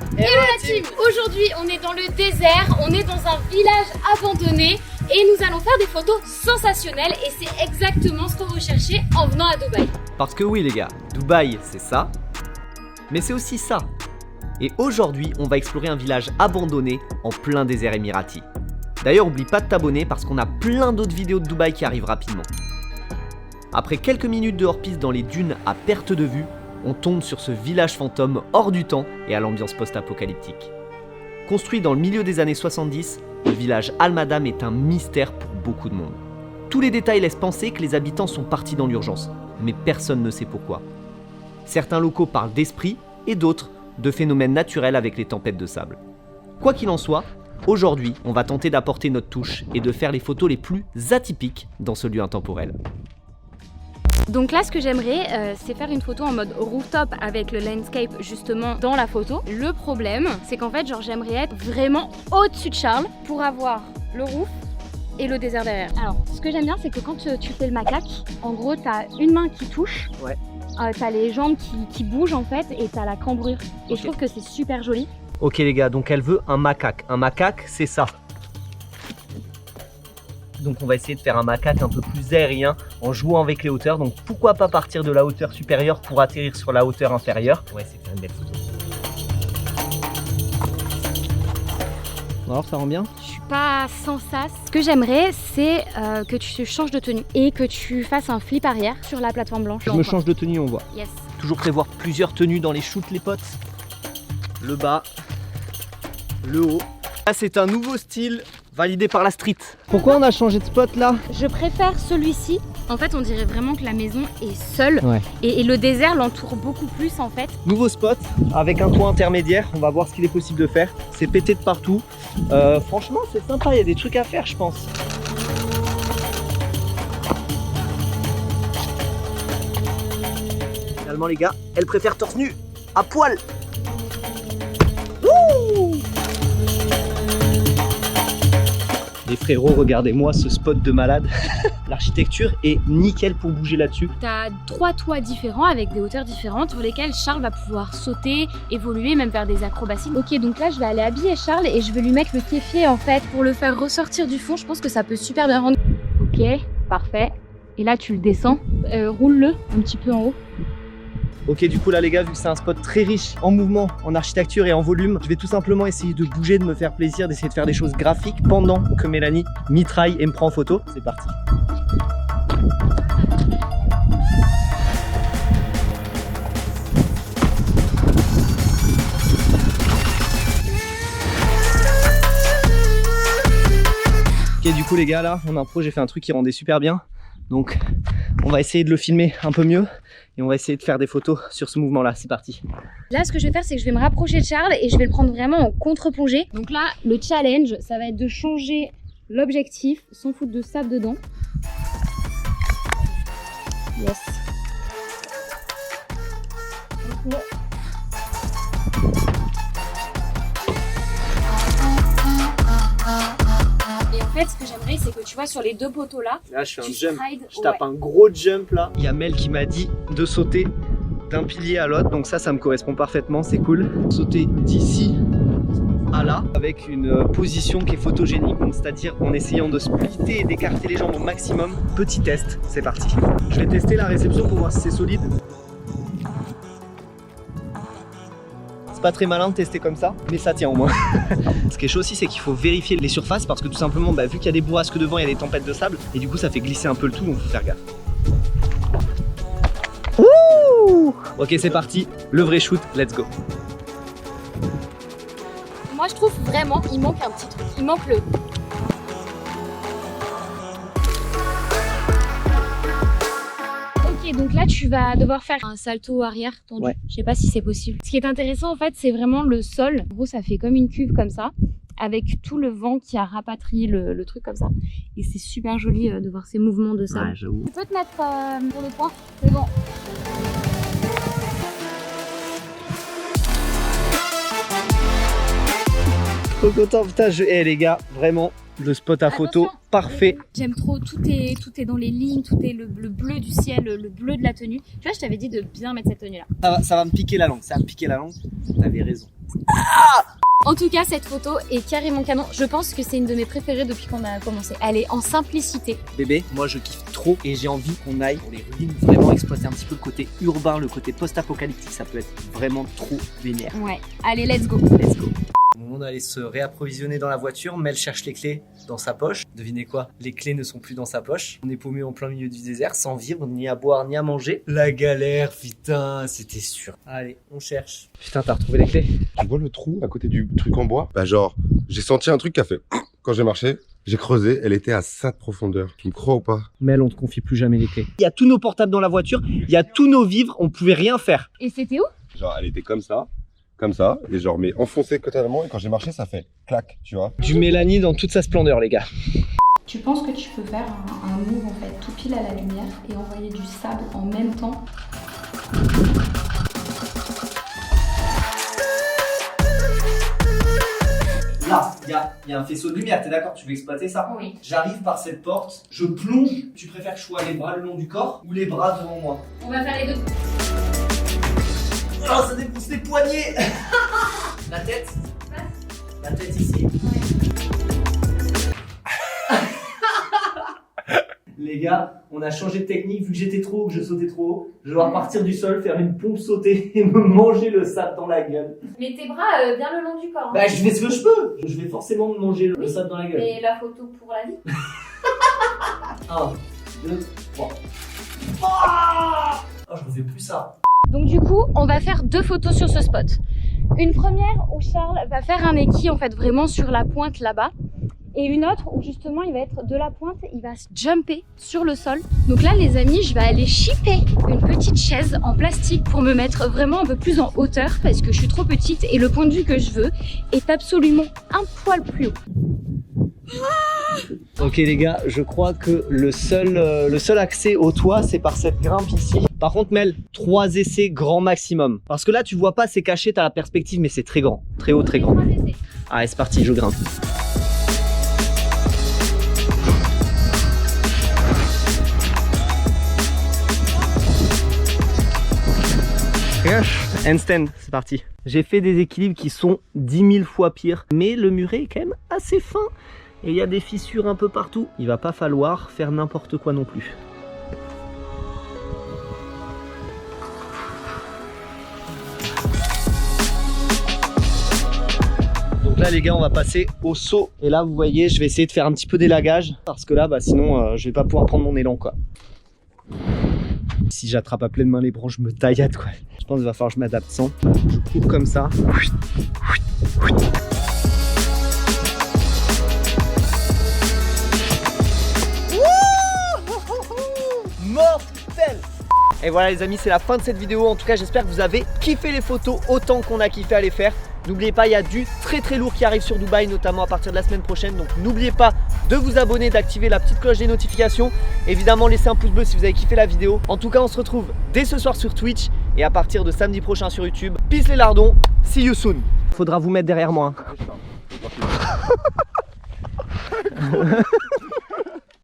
Hello la team! Aujourd'hui on est dans le désert, on est dans un village abandonné et nous allons faire des photos sensationnelles et c'est exactement ce qu'on recherchait en venant à Dubaï. Parce que oui les gars, Dubaï c'est ça, mais c'est aussi ça. Et aujourd'hui on va explorer un village abandonné en plein désert émirati. D'ailleurs oublie pas de t'abonner parce qu'on a plein d'autres vidéos de Dubaï qui arrivent rapidement. Après quelques minutes de hors-piste dans les dunes à perte de vue, on tombe sur ce village fantôme hors du temps et à l'ambiance post-apocalyptique. Construit dans le milieu des années 70, le village Al Madam est un mystère pour beaucoup de monde. Tous les détails laissent penser que les habitants sont partis dans l'urgence, mais personne ne sait pourquoi. Certains locaux parlent d'esprits et d'autres de phénomènes naturels avec les tempêtes de sable. Quoi qu'il en soit, aujourd'hui, on va tenter d'apporter notre touche et de faire les photos les plus atypiques dans ce lieu intemporel. Donc là ce que j'aimerais c'est faire une photo en mode rooftop avec le landscape justement dans la photo. Le problème c'est qu'en fait genre j'aimerais être vraiment au-dessus de Charles pour avoir le roof et le désert derrière. Alors ce que j'aime bien c'est que quand tu fais le macaque, en gros t'as une main qui touche, Ouais. T'as les jambes qui bougent en fait et t'as la cambrure. Et je trouve que c'est super joli. Ok les gars, donc elle veut un macaque. Un macaque c'est ça. Donc on va essayer de faire un macaque un peu plus aérien en jouant avec les hauteurs. Donc pourquoi pas partir de la hauteur supérieure pour atterrir sur la hauteur inférieure. On va essayer de faire une belle photo. Alors ça rend bien? Je suis pas sans sas. Ce que j'aimerais c'est que tu changes de tenue et que tu fasses un flip arrière sur la plateforme blanche. Je me change de tenue, on voit. Yes. Toujours prévoir plusieurs tenues dans les shoots les potes. Le bas, le haut. Là c'est un nouveau style validé par la street. Pourquoi on a changé de spot là? Je préfère celui-ci. En fait, on dirait vraiment que la maison est seule. Ouais. Et le désert l'entoure beaucoup plus en fait. Nouveau spot avec un toit intermédiaire. On va voir ce qu'il est possible de faire. C'est pété de partout. Franchement, c'est sympa. Il y a des trucs à faire, je pense. Finalement, les gars, elle préfère torse nu à poil. Wouh! Les frérots, regardez-moi ce spot de malade. L'architecture est nickel pour bouger là-dessus. T'as 3 toits différents avec des hauteurs différentes sur lesquelles Charles va pouvoir sauter, évoluer, même faire des acrobaties. Ok, donc là je vais aller habiller Charles et je vais lui mettre le kéfier en fait pour le faire ressortir du fond. Je pense que ça peut super bien rendre. Ok, parfait. Et là tu le descends, roule-le un petit peu en haut. Ok, du coup là les gars, vu que c'est un spot très riche en mouvement, en architecture et en volume, je vais tout simplement essayer de bouger, de me faire plaisir, d'essayer de faire des choses graphiques pendant que Mélanie mitraille et me prend en photo. C'est parti. Ok, du coup les gars, là en impro j'ai fait un truc qui rendait super bien. Donc on va essayer de le filmer un peu mieux et on va essayer de faire des photos sur ce mouvement là, c'est parti. Là ce que je vais faire c'est que je vais me rapprocher de Charles et je vais le prendre vraiment en contre-plongée. Donc là le challenge ça va être de changer l'objectif sans foutre de sable dedans. Yes. Okay. Et en fait ce que j'aimerais c'est que tu vois sur les deux poteaux là, Là je fais un tu jump, strides, je tape un gros jump là. Il y a Mel qui m'a dit de sauter d'un pilier à l'autre, donc ça me correspond parfaitement, c'est cool. Sauter d'ici à là, avec une position qui est photogénique, donc c'est-à-dire en essayant de splitter et d'écarter les jambes au maximum. Petit test, c'est parti. Je vais tester la réception pour voir si c'est solide. C'est pas très malin de tester comme ça, mais ça tient au moins. Ce qui est chaud aussi, c'est qu'il faut vérifier les surfaces parce que tout simplement, vu qu'il y a des bourrasques devant, il y a des tempêtes de sable et du coup ça fait glisser un peu le tout, donc faut faire gaffe. Ouh! Ok, c'est parti, le vrai shoot, let's go. Moi je trouve vraiment il manque un petit truc, il manque le... Ok donc là tu vas devoir faire un salto arrière tendu, Ouais. Je sais pas si c'est possible. Ce qui est intéressant en fait c'est vraiment le sol, en gros ça fait comme une cuve comme ça, avec tout le vent qui a rapatrié le truc comme ça. Et c'est super joli de voir ces mouvements de sable. Ouais, j'avoue. Tu peux te mettre sur le point, c'est bon. Trop content, putain, les gars, vraiment, le spot à photo parfait. J'aime trop, tout est dans les lignes, tout est le bleu du ciel, le bleu de la tenue. Tu vois, je t'avais dit de bien mettre cette tenue là. Ça va me piquer la langue, T'avais raison. En tout cas, cette photo est carrément canon. Je pense que c'est une de mes préférées depuis qu'on a commencé. Elle est en simplicité. Bébé, moi je kiffe trop et j'ai envie qu'on aille pour les ruines, vraiment exploiter un petit peu le côté urbain, le côté post-apocalyptique. Ça peut être vraiment trop vénère. Ouais, allez, let's go. Let's go. Au moment d'aller se réapprovisionner dans la voiture, Mel cherche les clés dans sa poche. Devinez quoi? Les clés ne sont plus dans sa poche. On est paumé en plein milieu du désert, sans vivre, ni à boire, ni à manger. La galère, putain, c'était sûr. Allez, on cherche. Putain, t'as retrouvé les clés? Tu vois le trou à côté du truc en bois? Bah genre, j'ai senti un truc qui a fait... Quand j'ai marché, j'ai creusé, elle était à cette profondeur. Tu me crois ou pas? Mel, on te confie plus jamais les clés. Il y a tous nos portables dans la voiture, il y a tous nos vivres, on pouvait rien faire. Et c'était où? Genre, elle était comme ça, et genre, mais enfoncée totalement, et quand j'ai marché, ça fait clac, tu vois. Du Mélanie dans toute sa splendeur, les gars. Tu penses que tu peux faire un move en fait tout pile à la lumière et envoyer du sable en même temps? Là, il y a un faisceau de lumière, t'es d'accord? Tu veux exploiter ça? Oui. J'arrive par cette porte, je plonge. Tu préfères que je sois les bras le long du corps ou les bras devant moi? On va faire les deux. Oh, ça dépousse les poignets. La tête? La tête ici. Les gars, on a changé de technique. Vu que j'étais trop haut, que je sautais trop haut, je vais repartir du sol, faire une pompe sautée et me manger le sable dans la gueule. Mets tes bras bien le long du corps. Hein. Bah, je fais ce que je peux. Je vais forcément me manger le sable dans la gueule. Et la photo pour la vie? 1, 2, 3. Oh, je refais plus ça. Donc du coup, on va faire deux photos sur ce spot. Une première où Charles va faire un équis en fait vraiment sur la pointe là-bas. Et une autre où justement il va être de la pointe, il va se jumper sur le sol. Donc là les amis, je vais aller shipper une petite chaise en plastique pour me mettre vraiment un peu plus en hauteur parce que je suis trop petite et le point de vue que je veux est absolument un poil plus haut. Ok les gars, je crois que le seul accès au toit c'est par cette grimpe ici. Par contre Mel, 3 essais grand maximum. Parce que là tu vois pas, c'est caché, t'as la perspective mais c'est très grand, très haut, très grand. Allez c'est parti, je grimpe. Handstand, c'est parti. J'ai fait des équilibres qui sont 10 000 fois pires, mais le muret est quand même assez fin et il y a des fissures un peu partout. Il va pas falloir faire n'importe quoi non plus. Donc là les gars, on va passer au saut et là vous voyez, je vais essayer de faire un petit peu d'élagage parce que là sinon je vais pas pouvoir prendre mon élan quoi. Si j'attrape à pleine main les branches, je me taillade quoi. Je pense qu'il va falloir que je m'adapte sans. Je cours comme ça. Mortel! Et voilà les amis, c'est la fin de cette vidéo. En tout cas, j'espère que vous avez kiffé les photos autant qu'on a kiffé à les faire. N'oubliez pas, il y a du très lourd qui arrive sur Dubaï, notamment à partir de la semaine prochaine. Donc n'oubliez pas de vous abonner, d'activer la petite cloche des notifications. Évidemment, laissez un pouce bleu si vous avez kiffé la vidéo. En tout cas, on se retrouve dès ce soir sur Twitch et à partir de samedi prochain sur YouTube. Peace les lardons, see you soon. Faudra vous mettre derrière moi. Hein.